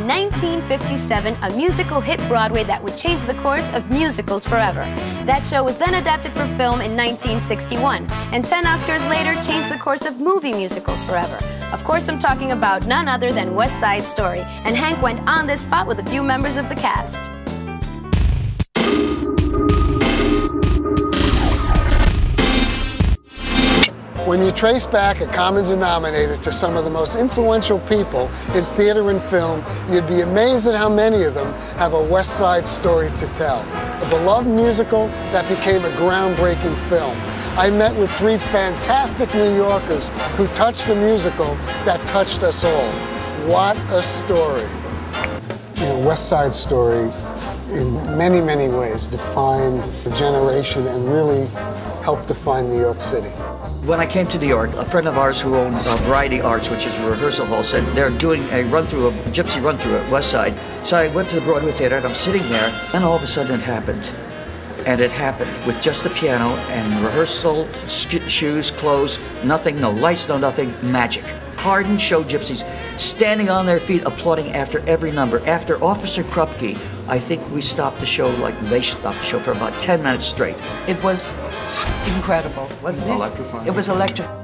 1957 a musical hit Broadway that would change the course of musicals forever. That show was then adapted for film in 1961, and 10 Oscars later changed the course of movie musicals forever. Of course, I'm talking about none other than West Side Story, and Hank went on this spot with a few members of the cast. When you trace back a common denominator to some of the most influential people in theater and film, you'd be amazed at how many of them have a West Side Story to tell. A beloved musical that became a groundbreaking film. I met with 3 fantastic New Yorkers who touched the musical that touched us all. What a story. You know, West Side Story, in many, many ways, defined the generation and really helped define New York City. When I came to New York, a friend of ours who owned Variety Arts, which is a rehearsal hall, said they're doing a run-through, a gypsy run-through at West Side. So I went to the Broadway Theater and I'm sitting there, and all of a sudden it happened. And it happened with just the piano and rehearsal, shoes, clothes, nothing, no lights, no nothing, magic. Hardened show gypsies standing on their feet applauding after every number. After Officer Krupke, I think we stopped the show like they stopped the show for about 10 minutes straight. It was incredible, wasn't it? Electrifying. It was electrifying.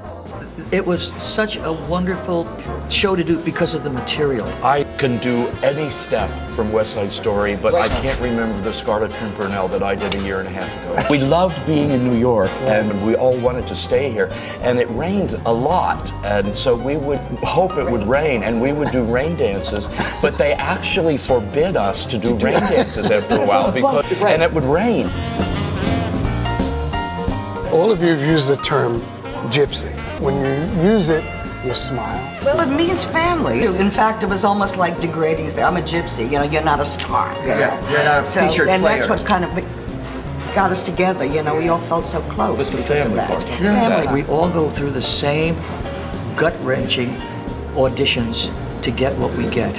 It was such a wonderful show to do because of the material. I can do any step from West Side Story, but I can't remember the Scarlet Pimpernel that I did a year and a half ago. We loved being in New York, and we all wanted to stay here, and it rained a lot, and so we would hope it would rain, and we would do rain dances, but they actually forbid us to do rain dances after a while, and it would rain. All of you have used the term gypsy. When you use it, you smile. Well, it means family. In fact, it was almost like degrading. I'm a gypsy, you know, you're not a star. You know? Yeah, you're not a featured and player. That's what kind of got us together, you know, we all felt so close the because family of that. part. Family. We all go through the same gut-wrenching auditions to get what we get.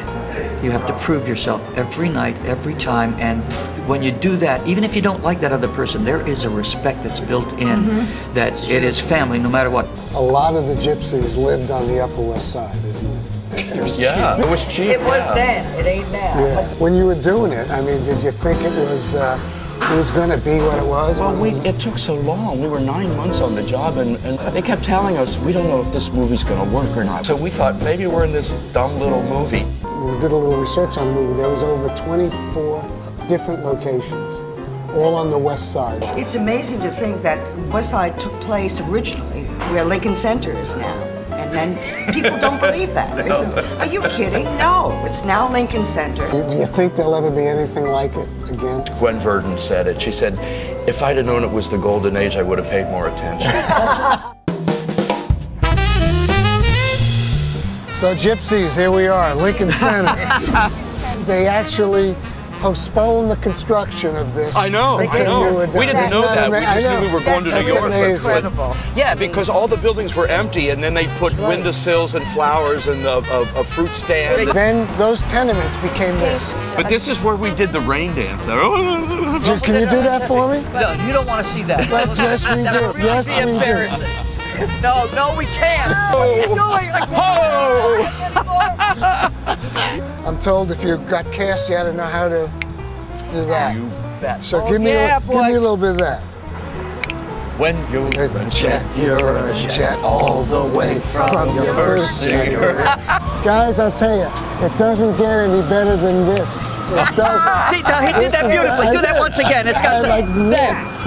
You have to prove yourself every night, every time, and when you do that, even if you don't like that other person, there is a respect that's built in that it is family no matter what. A lot of the gypsies lived on the Upper West Side, isn't it? Yeah, it was cheap. It was then, it ain't now. Yeah. When you were doing it, I mean, did you think it was going to be what it was? Well, it took so long. We were 9 months on the job, and they kept telling us, we don't know if this movie's going to work or not. So we thought, maybe we're in this dumb little movie. We did a little research on the movie. There was over 24 different locations, all on the West Side. It's amazing to think that West Side took place originally where Lincoln Center is now. And then people don't believe that. They say, are you kidding? No, it's now Lincoln Center. Do you think there'll ever be anything like it again? Gwen Verdon said it. She said, if I'd have known it was the golden age, I would have paid more attention. So gypsies, here we are, Lincoln Center. They actually postponed the construction of this. I know. Until you were done. We didn't know that. We just knew we were going to New That's York. amazing. Incredible. Yeah, because all the buildings were empty, and then they put windowsills and flowers and a fruit stand. Then those tenements became this. But this is where we did the rain dance. So can you do that for me? No, you don't want to see that. Yes, we do. Yes, we do. No, we can't. I'm told if you got cast, you had to know how to do that. You bet. So give me a little bit of that. When you're A jet, you're a jet all the way from your first day. Guys, I'll tell you, it doesn't get any better than this. It doesn't. See, now he did that beautifully. Do that once again. It's got like this.